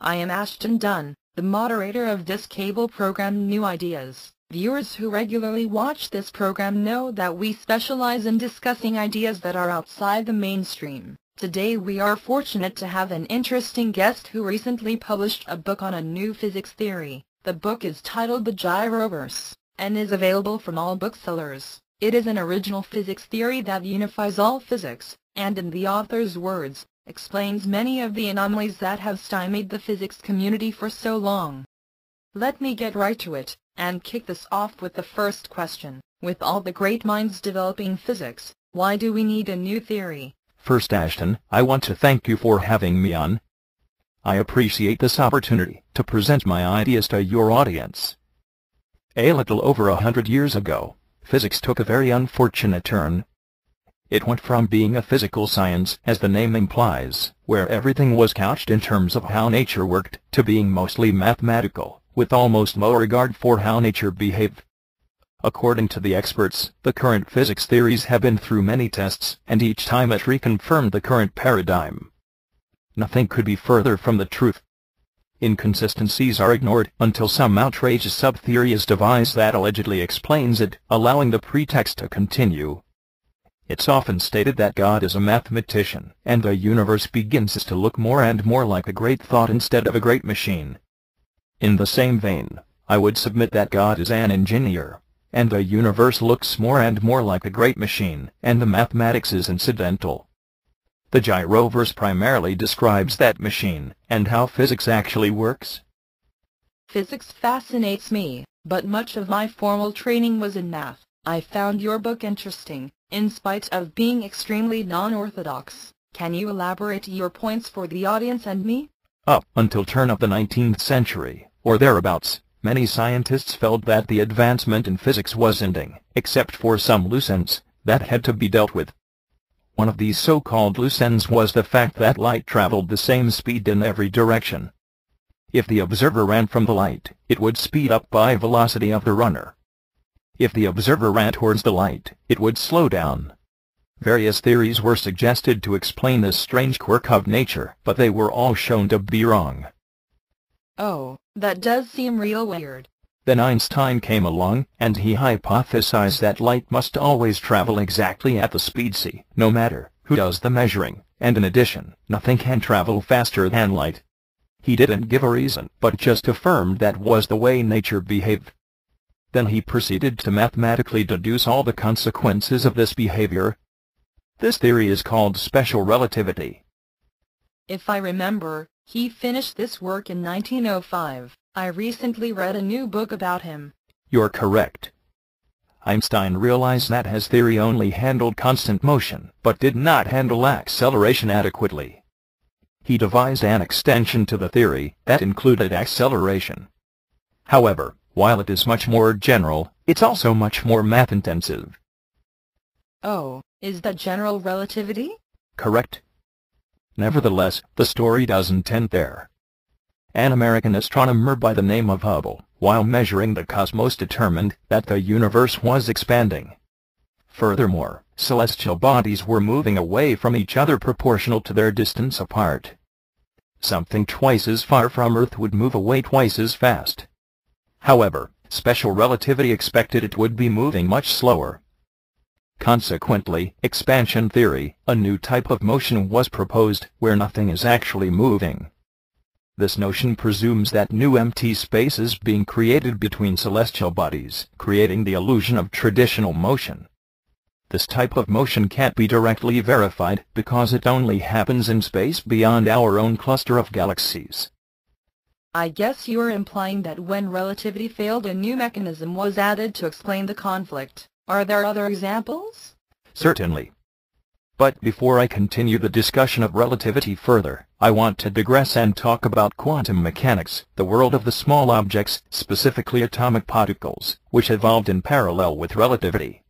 I am Ashton Dunn, the moderator of this cable program New Ideas. Viewers who regularly watch this program know that we specialize in discussing ideas that are outside the mainstream. Today we are fortunate to have an interesting guest who recently published a book on a new physics theory. The book is titled The Gyroverse, and is available from all booksellers. It is an original physics theory that unifies all physics, and in the author's words, explains many of the anomalies that have stymied the physics community for so long. Let me get right to it, and kick this off with the first question. With all the great minds developing physics, why do we need a new theory? First, Ashton, I want to thank you for having me on. I appreciate this opportunity to present my ideas to your audience. A little over 100 years ago, physics took a very unfortunate turn. It went from being a physical science, as the name implies, where everything was couched in terms of how nature worked, to being mostly mathematical, with almost no regard for how nature behaved. According to the experts, the current physics theories have been through many tests, and each time it reconfirmed the current paradigm. Nothing could be further from the truth. Inconsistencies are ignored until some outrageous sub-theory is devised that allegedly explains it, allowing the pretext to continue. It's often stated that God is a mathematician, and the universe begins to look more and more like a great thought instead of a great machine. In the same vein, I would submit that God is an engineer, and the universe looks more and more like a great machine, and the mathematics is incidental. The Gyroverse primarily describes that machine, and how physics actually works. Physics fascinates me, but much of my formal training was in math. I found your book interesting, in spite of being extremely non-orthodox. Can you elaborate your points for the audience and me? Up until turn of the 19th century, or thereabouts, many scientists felt that the advancement in physics was ending, except for some loose ends that had to be dealt with. One of these so-called loose ends was the fact that light traveled the same speed in every direction. If the observer ran from the light, it would speed up by velocity of the runner. If the observer ran towards the light, it would slow down. Various theories were suggested to explain this strange quirk of nature, but they were all shown to be wrong. Oh, that does seem real weird. Then Einstein came along, and he hypothesized that light must always travel exactly at the speed c, no matter who does the measuring, and in addition, nothing can travel faster than light. He didn't give a reason, but just affirmed that was the way nature behaved. Then he proceeded to mathematically deduce all the consequences of this behavior. This theory is called special relativity. If I remember, he finished this work in 1905. I recently read a new book about him. You're correct. Einstein realized that his theory only handled constant motion, but did not handle acceleration adequately. He devised an extension to the theory that included acceleration. However, while it is much more general, it's also much more math-intensive. Oh, is that general relativity? Correct. Nevertheless, the story doesn't end there. An American astronomer by the name of Hubble, while measuring the cosmos, determined that the universe was expanding. Furthermore, celestial bodies were moving away from each other proportional to their distance apart. Something twice as far from Earth would move away twice as fast. However, special relativity expected it would be moving much slower. Consequently, expansion theory, a new type of motion, was proposed, where nothing is actually moving. This notion presumes that new empty space is being created between celestial bodies, creating the illusion of traditional motion. This type of motion can't be directly verified, because it only happens in space beyond our own cluster of galaxies. I guess you are implying that when relativity failed, a new mechanism was added to explain the conflict. Are there other examples? Certainly. But before I continue the discussion of relativity further, I want to digress and talk about quantum mechanics, the world of the small objects, specifically atomic particles, which evolved in parallel with relativity.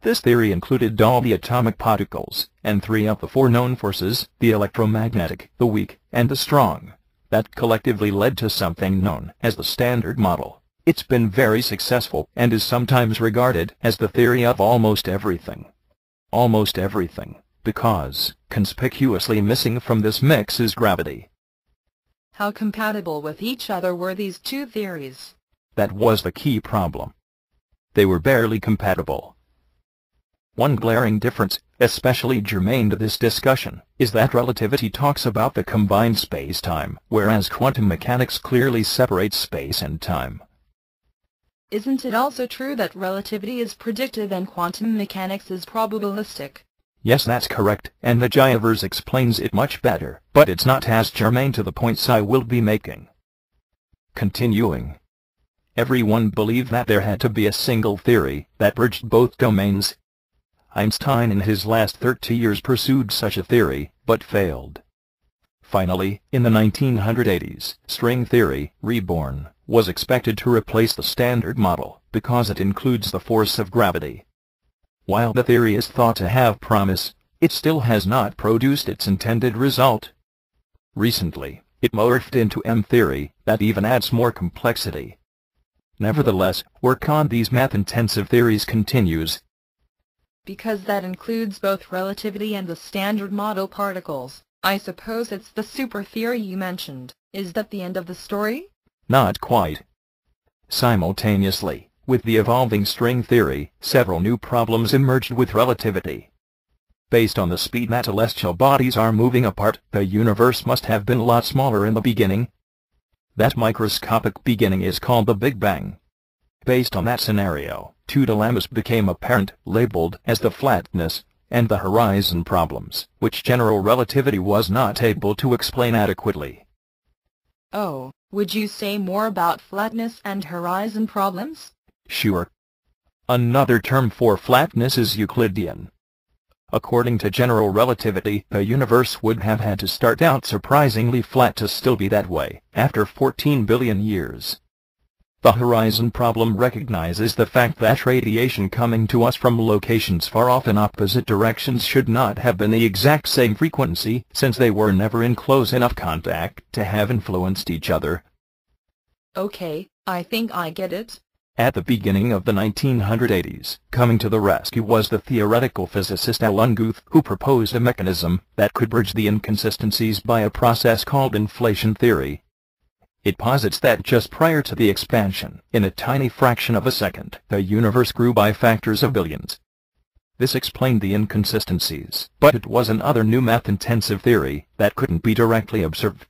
This theory included all the atomic particles, and three of the four known forces, the electromagnetic, the weak, and the strong, that collectively led to something known as the Standard Model. It's been very successful, and is sometimes regarded as the theory of almost everything. Almost everything, because conspicuously missing from this mix is gravity. How compatible with each other were these two theories? That was the key problem. They were barely compatible. One glaring difference, especially germane to this discussion, is that relativity talks about the combined space-time, whereas quantum mechanics clearly separates space and time. Isn't it also true that relativity is predictive and quantum mechanics is probabilistic? Yes, that's correct, and the Gyroverse explains it much better, but it's not as germane to the points I will be making. Continuing. Everyone believed that there had to be a single theory that bridged both domains. Einstein in his last 30 years pursued such a theory, but failed. Finally, in the 1980s, string theory, reborn, was expected to replace the standard model, because it includes the force of gravity. While the theory is thought to have promise, it still has not produced its intended result. Recently, it morphed into M-theory, that even adds more complexity. Nevertheless, work on these math-intensive theories continues. Because that includes both relativity and the standard model particles, I suppose it's the super theory you mentioned. Is that the end of the story? Not quite. Simultaneously, with the evolving string theory, several new problems emerged with relativity. Based on the speed that celestial bodies are moving apart, the universe must have been a lot smaller in the beginning. That microscopic beginning is called the Big Bang. Based on that scenario, two dilemmas became apparent, labeled as the flatness and the horizon problems, which general relativity was not able to explain adequately. Oh, would you say more about flatness and horizon problems? Sure. Another term for flatness is Euclidean. According to general relativity, the universe would have had to start out surprisingly flat to still be that way, after 14 billion years. The horizon problem recognizes the fact that radiation coming to us from locations far off in opposite directions should not have been the exact same frequency, since they were never in close enough contact to have influenced each other. Okay, I think I get it. At the beginning of the 1980s, coming to the rescue was the theoretical physicist Alan Guth, who proposed a mechanism that could bridge the inconsistencies by a process called inflation theory. It posits that just prior to the expansion, in a tiny fraction of a second, the universe grew by factors of billions. This explained the inconsistencies, but it was another new math-intensive theory that couldn't be directly observed.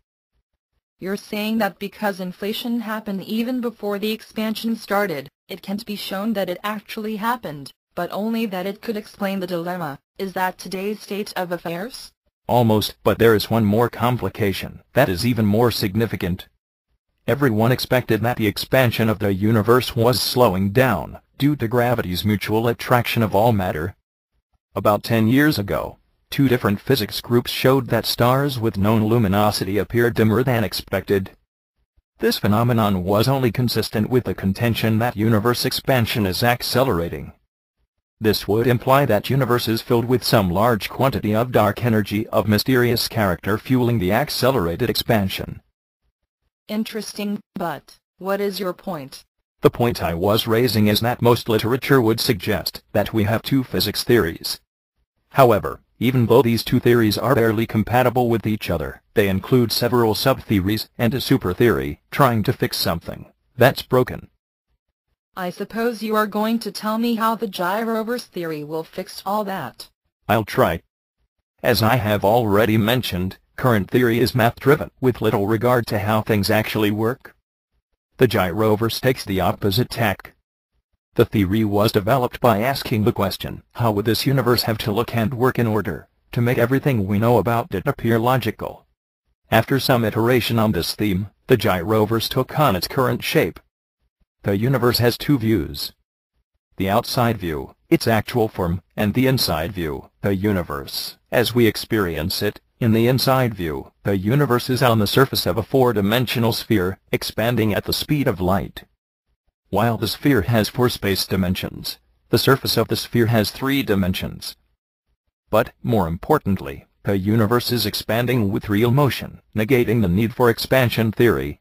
You're saying that because inflation happened even before the expansion started, it can't be shown that it actually happened, but only that it could explain the dilemma. Is that today's state of affairs? Almost, but there is one more complication that is even more significant. Everyone expected that the expansion of the universe was slowing down, due to gravity's mutual attraction of all matter. About 10 years ago, two different physics groups showed that stars with known luminosity appeared dimmer than expected. This phenomenon was only consistent with the contention that universe expansion is accelerating. This would imply that universe is filled with some large quantity of dark energy of mysterious character fueling the accelerated expansion. Interesting, but what is your point? The point I was raising is that most literature would suggest that we have two physics theories. However, even though these two theories are barely compatible with each other, they include several sub-theories and a super-theory, trying to fix something that's broken. I suppose you are going to tell me how the Gyroverse theory will fix all that. I'll try. As I have already mentioned, current theory is math-driven, with little regard to how things actually work. The Gyroverse takes the opposite tack. The theory was developed by asking the question, how would this universe have to look and work in order to make everything we know about it appear logical? After some iteration on this theme, the Gyroverse took on its current shape. The universe has two views. The outside view, its actual form, and the inside view, the universe, as we experience it. In the inside view, the universe is on the surface of a four-dimensional sphere, expanding at the speed of light. While the sphere has 4 space dimensions, the surface of the sphere has 3 dimensions. But, more importantly, the universe is expanding with real motion, negating the need for expansion theory.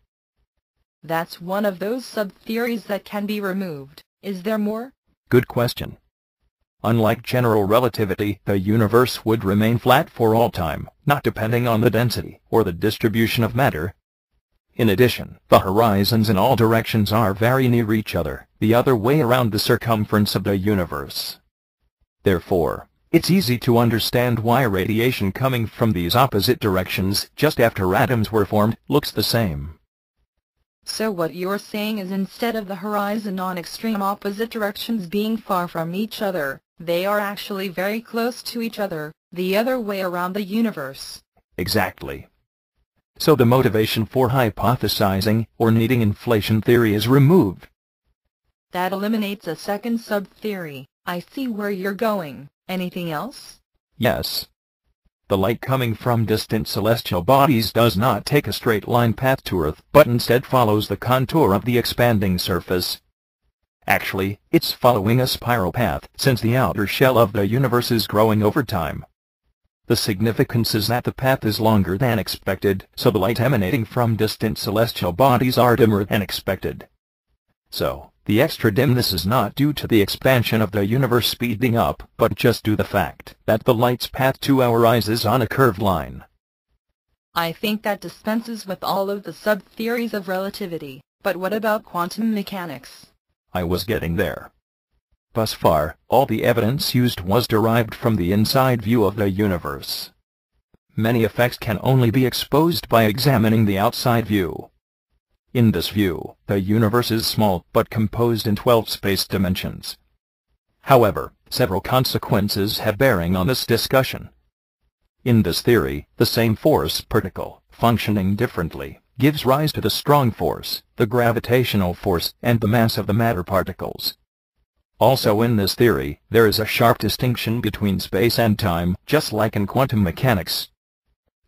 That's one of those sub-theories that can be removed. Is there more? Good question. Unlike general relativity, the universe would remain flat for all time, not depending on the density or the distribution of matter. In addition, the horizons in all directions are very near each other, the other way around the circumference of the universe. Therefore, it's easy to understand why radiation coming from these opposite directions just after atoms were formed looks the same. So what you're saying is instead of the horizon on extreme opposite directions being far from each other, they are actually very close to each other, the other way around the universe. Exactly. So the motivation for hypothesizing or needing inflation theory is removed. That eliminates a second sub-theory. I see where you're going. Anything else? Yes. The light coming from distant celestial bodies does not take a straight line path to Earth, but instead follows the contour of the expanding surface. Actually, it's following a spiral path, since the outer shell of the universe is growing over time. The significance is that the path is longer than expected, so the light emanating from distant celestial bodies are dimmer than expected. So, the extra dimness is not due to the expansion of the universe speeding up, but just due to the fact that the light's path to our eyes is on a curved line. I think that dispenses with all of the sub-theories of relativity, but what about quantum mechanics? I was getting there. Thus far, all the evidence used was derived from the inside view of the universe. Many effects can only be exposed by examining the outside view. In this view, the universe is small but composed in 12 space dimensions. However, several consequences have bearing on this discussion. In this theory, the same force particle, functioning differently, gives rise to the strong force, the gravitational force, and the mass of the matter particles. Also in this theory, there is a sharp distinction between space and time, just like in quantum mechanics.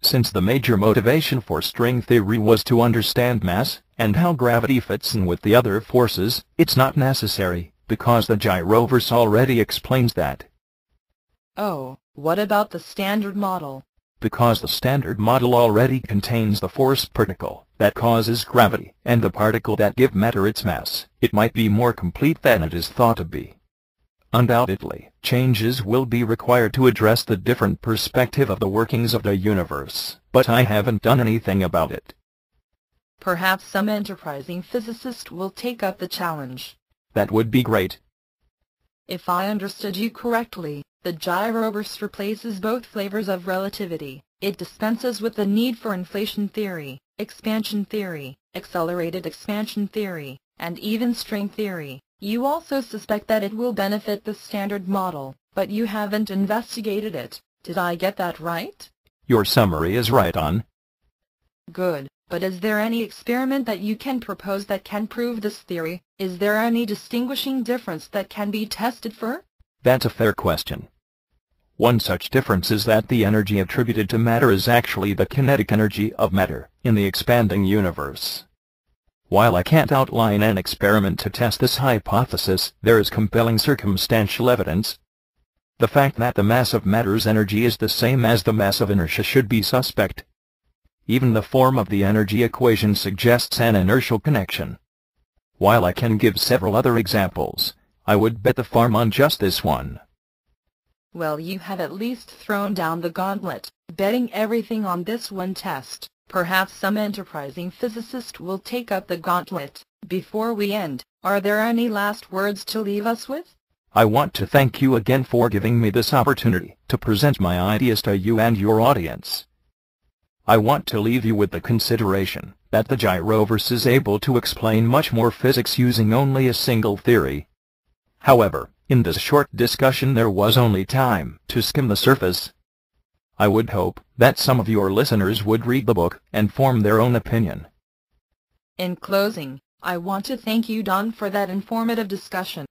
Since the major motivation for string theory was to understand mass, and how gravity fits in with the other forces, it's not necessary, because the Gyroverse already explains that. Oh, what about the standard model? Because the standard model already contains the force particle that causes gravity and the particle that give matter its mass, it might be more complete than it is thought to be. Undoubtedly, changes will be required to address the different perspective of the workings of the universe, but I haven't done anything about it. Perhaps some enterprising physicist will take up the challenge. That would be great. If I understood you correctly, the Gyroverse replaces both flavors of relativity. It dispenses with the need for inflation theory, expansion theory, accelerated expansion theory, and even string theory. You also suspect that it will benefit the standard model, but you haven't investigated it. Did I get that right? Your summary is right on. Good, but is there any experiment that you can propose that can prove this theory? Is there any distinguishing difference that can be tested for? That's a fair question. One such difference is that the energy attributed to matter is actually the kinetic energy of matter in the expanding universe. While I can't outline an experiment to test this hypothesis, there is compelling circumstantial evidence. The fact that the mass of matter's energy is the same as the mass of inertia should be suspect. Even the form of the energy equation suggests an inertial connection. While I can give several other examples, I would bet the farm on just this one. Well, you have at least thrown down the gauntlet, betting everything on this one test. Perhaps some enterprising physicist will take up the gauntlet. Before we end, are there any last words to leave us with? I want to thank you again for giving me this opportunity to present my ideas to you and your audience. I want to leave you with the consideration that the Gyroverse is able to explain much more physics using only a single theory. However, in this short discussion there was only time to skim the surface. I would hope that some of your listeners would read the book and form their own opinion. In closing, I want to thank you, Don, for that informative discussion.